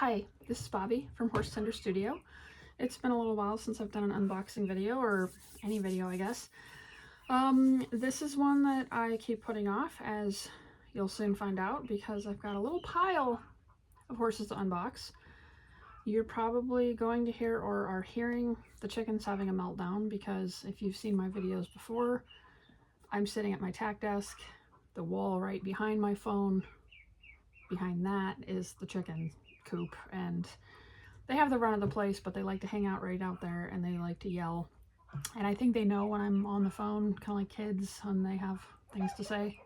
Hi, this is Bobby from Horse Tender Studio. It's been a little while since I've done an unboxing video, or any video I guess. This is one that I keep putting off, as you'll soon find out, because I've got a little pile of horses to unbox. You're probably going to hear or are hearing the chickens having a meltdown, because if you've seen my videos before, I'm sitting at my tack desk, the wall right behind my phone, behind that is the chicken coop, and they have the run of the place, but they like to hang out right out there and they like to yell. And I think they know when I'm on the phone, kind of like kids when they have things to say.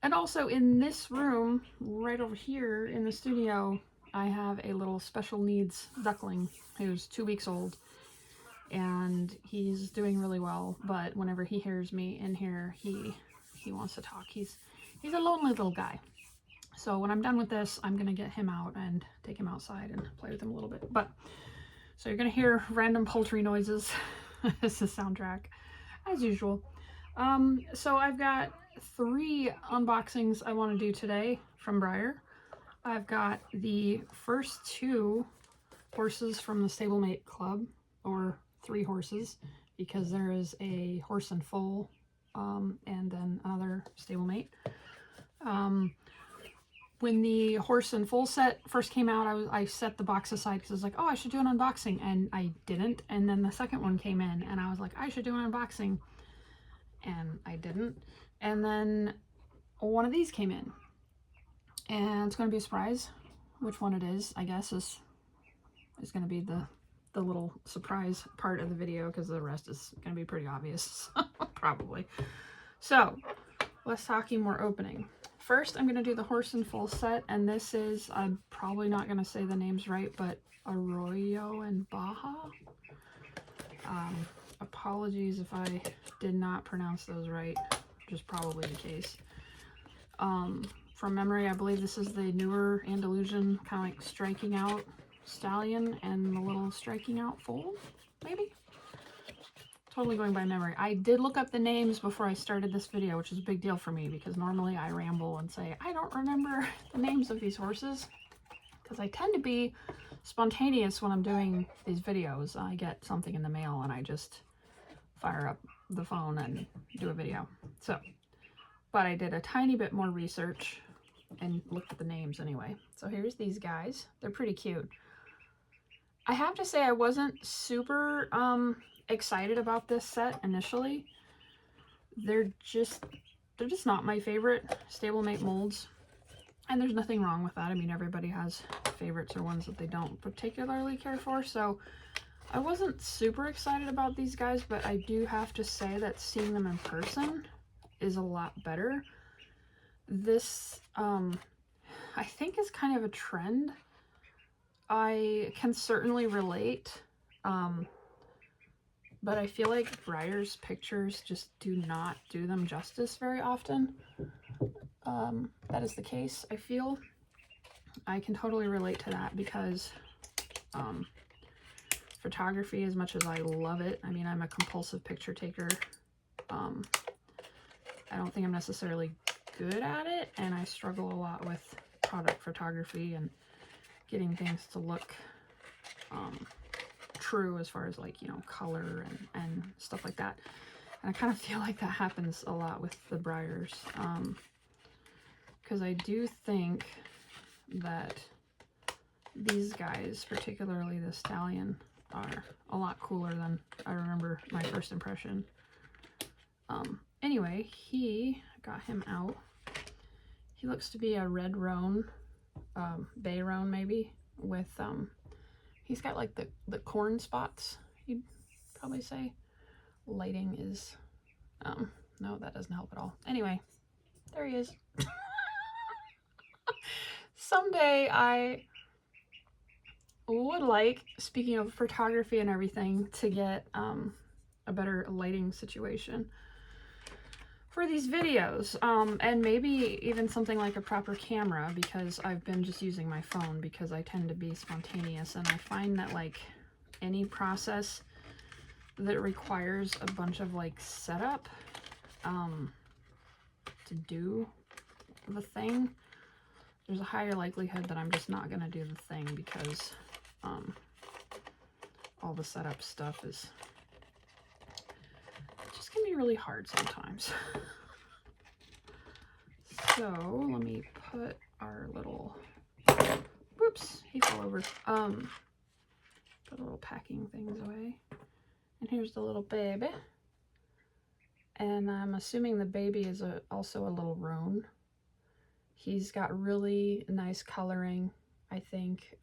And also in this room, right over here in the studio, I have a little special needs duckling who's 2 weeks old. And he's doing really well, but whenever he hears me in here, he wants to talk. He's a lonely little guy. So when I'm done with this, I'm going to get him out and take him outside and play with him a little bit. So you're going to hear random poultry noises as the soundtrack, as usual. So I've got 3 unboxings I want to do today from Breyer. I've got the first 2 horses from the Stablemate Club, or 3 horses, because there is a horse and foal, and then another stablemate. When the horse and foal set first came out, I set the box aside because I was like, oh, I should do an unboxing, and I didn't. And then the second one came in and I was like, I should do an unboxing, and I didn't. And then one of these came in, and it's going to be a surprise. Which one it is, I guess, is going to be the little surprise part of the video, because the rest is going to be pretty obvious, probably. So let's talk more opening. First, I'm going to do the horse and foal set, and this is, I'm probably not going to say the names right, but Arroyo and Baja. Apologies if I did not pronounce those right, which is probably the case. From memory, I believe this is the newer Andalusian, kind of like striking out stallion and the little striking out foal, maybe? Totally going by memory. I did look up the names before I started this video, which is a big deal for me, because normally I ramble and say, I don't remember the names of these horses, because I tend to be spontaneous when I'm doing these videos. I get something in the mail and I just fire up the phone and do a video. But I did a tiny bit more research and looked at the names anyway. So here's these guys. They're pretty cute. I have to say I wasn't super excited about this set initially. They're just not my favorite stablemate molds, and there's nothing wrong with that. I mean, everybody has favorites or ones that they don't particularly care for, so I wasn't super excited about these guys, but I do have to say that seeing them in person is a lot better. This I think is kind of a trend. I can certainly relate, but I feel like Breyer's pictures just do not do them justice very often. That is the case, I feel. I can totally relate to that, because photography, as much as I love it, I mean, I'm a compulsive picture taker. I don't think I'm necessarily good at it, and I struggle a lot with product photography and getting things to look true, as far as, like, you know, color and stuff like that. And I kind of feel like that happens a lot with the Breyers, because I do think that these guys, particularly the stallion, are a lot cooler than I remember my first impression. Anyway, got him out. He looks to be a red roan, bay roan maybe, with he's got like the corn spots, you'd probably say. Lighting is no, that doesn't help at all. Anyway, there he is. Someday I would like, speaking of photography and everything, to get a better lighting situation for these videos, and maybe even something like a proper camera, because I've been just using my phone, because I tend to be spontaneous, and I find that, like, any process that requires a bunch of, like, setup to do the thing there's a higher likelihood that I'm just not going to do the thing because all the setup stuff is just can be really hard sometimes. So let me put our little, whoops, he fell over. Put little packing things away. And here's the little baby. And I'm assuming the baby is also a little roan. He's got really nice coloring, I think.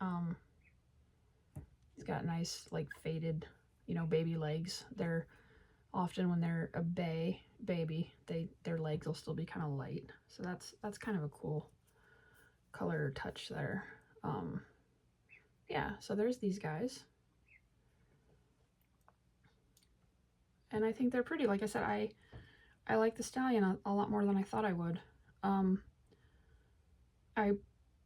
He's got nice, like, faded, you know, baby legs. They're often, when they're a baby, their legs will still be kind of light. So that's kind of a cool color touch there. Yeah, so there's these guys. And I think they're pretty. Like I said, I like the stallion a lot more than I thought I would. I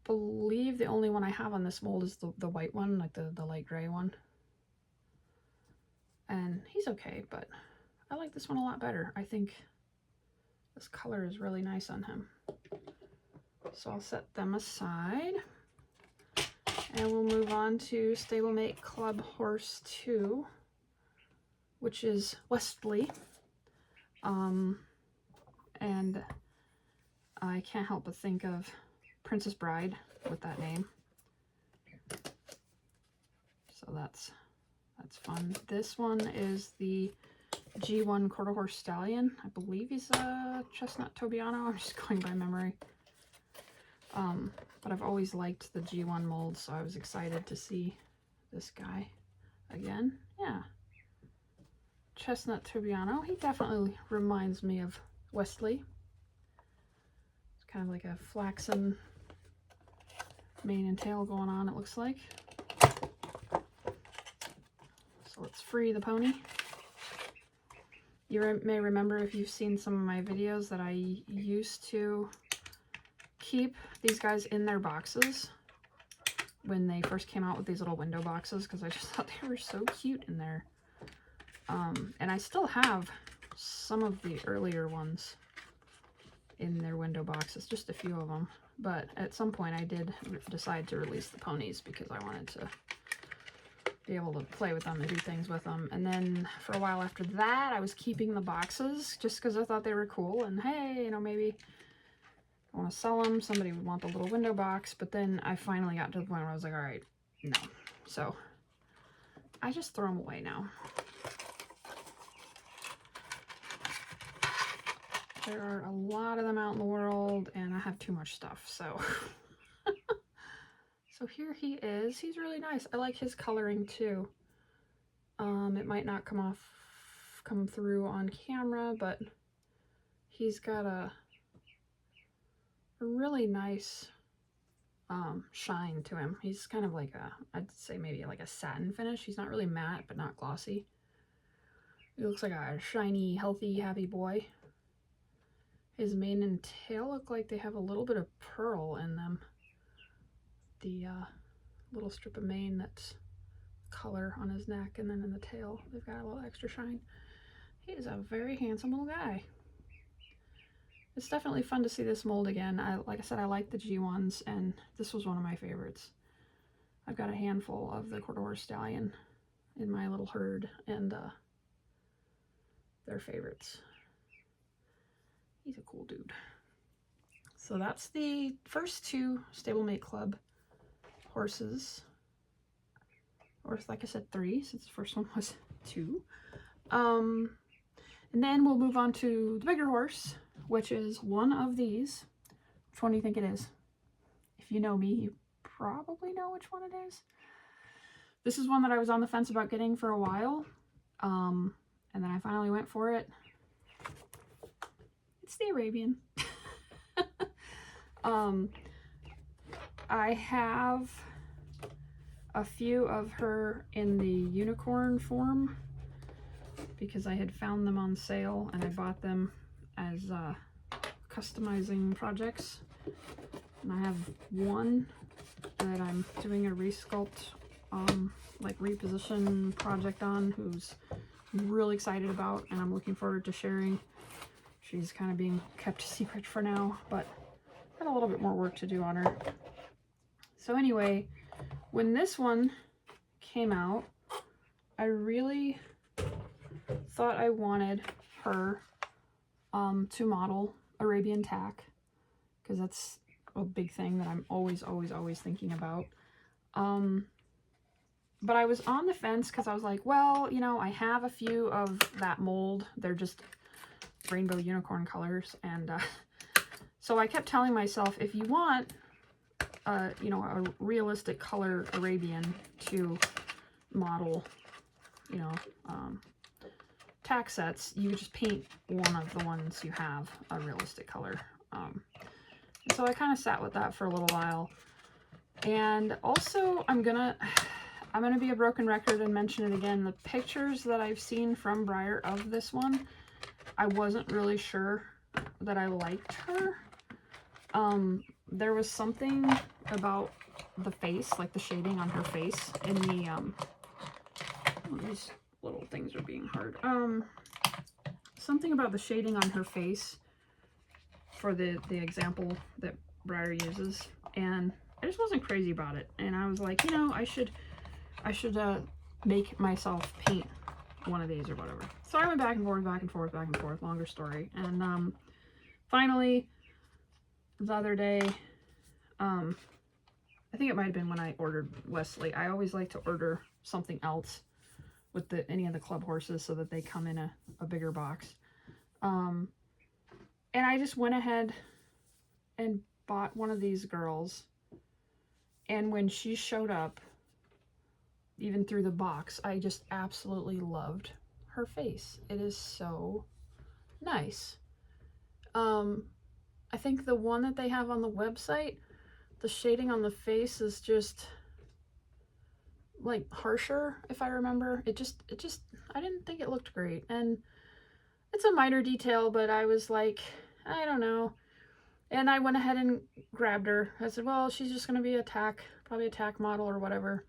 believe the only one I have on this mold is the white one, like the light gray one. And he's okay, but I like this one a lot better. I think this color is really nice on him. So I'll set them aside. And we'll move on to Stablemate Club Horse 2, which is Westley. And I can't help but think of Princess Bride with that name. So that's fun. This one is the G1 Quarter Horse Stallion. I believe he's a Chestnut Tobiano. I'm just going by memory. But I've always liked the G1 mold, so I was excited to see this guy again. Yeah. Chestnut Tobiano. He definitely reminds me of Westley. It's kind of like a flaxen mane and tail going on, it looks like. So let's free the pony. You may remember, if you've seen some of my videos, that I used to keep these guys in their boxes when they first came out with these little window boxes, because I just thought they were so cute in there. And I still have some of the earlier ones in their window boxes, just a few of them. But at some point I did decide to release the ponies because I wanted to be able to play with them and do things with them. And then for a while after that, I was keeping the boxes just because I thought they were cool. And hey, you know, maybe I want to sell them. Somebody would want the little window box. But then I finally got to the point where I was like, all right, no. So I just throw them away now. There are a lot of them out in the world, and I have too much stuff, so. So here he is. He's really nice. I like his coloring too. It might not come through on camera, but he's got a really nice shine to him. He's kind of like I'd say maybe like a satin finish. He's not really matte, but not glossy. He looks like a shiny, healthy, happy boy. His mane and tail look like they have a little bit of pearl in them. The little strip of mane that's color on his neck, and then in the tail they've got a little extra shine. He is a very handsome little guy. It's definitely fun to see this mold again. Like I said, I like the G1s, and this was one of my favorites. I've got a handful of the Quarter Horse Stallion in my little herd, and they're favorites. He's a cool dude. So that's the first two Stablemate Club horses. Or like I said, 3, since the first one was 2. And then we'll move on to the bigger horse, which is one of these. Which one do you think it is? If you know me, you probably know which one it is. This is one that I was on the fence about getting for a while. And then I finally went for it. It's the Arabian. I have a few of her in the unicorn form because I had found them on sale and I bought them as customizing projects. And I have one that I'm doing a resculpt, like reposition project on, who's really excited about, and I'm looking forward to sharing. She's kind of being kept secret for now, but got a little bit more work to do on her. So anyway, when this one came out, I really thought I wanted her to model Arabian tack, because that's a big thing that I'm always thinking about. But I was on the fence because I was like, well, you know, I have a few of that mold. They're just rainbow unicorn colors. And so I kept telling myself, if you want, you know, a realistic color Arabian to model, you know, tack sets, you just paint one of the ones you have a realistic color. So I kind of sat with that for a little while. And also, I'm gonna be a broken record and mention it again. The pictures that I've seen from Breyer of this one, I wasn't really sure that I liked her. There was something about the face, like the shading on her face in the, oh, these little things are being hard. Something about the shading on her face for the example that Breyer uses, and I just wasn't crazy about it. And I was like, you know, I should make myself paint one of these or whatever. So I went back and forth, longer story. And finally, the other day, I think it might have been when I ordered Wesley. I always like to order something else with any of the club horses so that they come in a bigger box. And I just went ahead and bought one of these girls. And when she showed up, even through the box, I just absolutely loved her face. It is so nice. I think the one that they have on the website, the shading on the face is just like harsher, if I remember. It just, I didn't think it looked great. And it's a minor detail, but I was like, I don't know. And I went ahead and grabbed her. I said, well, she's just going to be probably a tack model or whatever.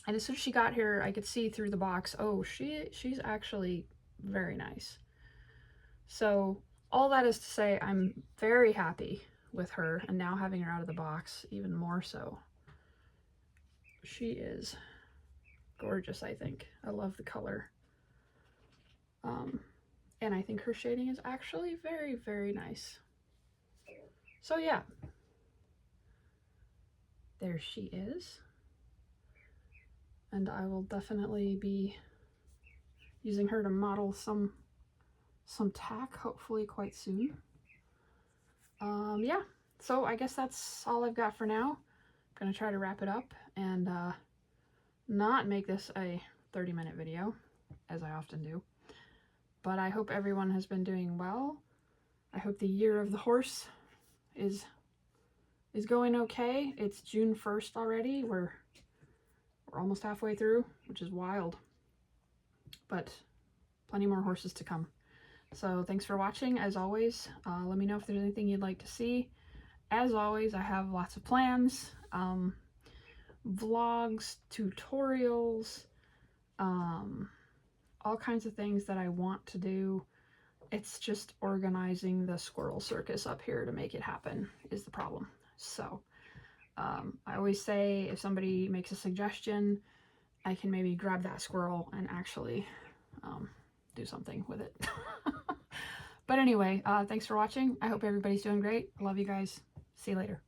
And as soon as she got here, I could see through the box, oh, she's actually very nice. So all that is to say, I'm very happy with her, and now having her out of the box, even more so. She is gorgeous, I think. I love the color. And I think her shading is actually very, very nice. So yeah, there she is. And I will definitely be using her to model some tack, hopefully quite soon. Yeah, so I guess that's all I've got for now. I'm gonna try to wrap it up and not make this a 30-minute video, as I often do. But I hope everyone has been doing well. I hope the year of the horse is going okay. It's June 1st already. We're almost halfway through, which is wild. But plenty more horses to come. So thanks for watching, as always. Let me know if there's anything you'd like to see. As always, I have lots of plans. Vlogs, tutorials, all kinds of things that I want to do. It's just organizing the squirrel circus up here to make it happen is the problem. So I always say if somebody makes a suggestion, I can maybe grab that squirrel and actually do something with it. But anyway, thanks for watching. I hope everybody's doing great. I love you guys. See you later.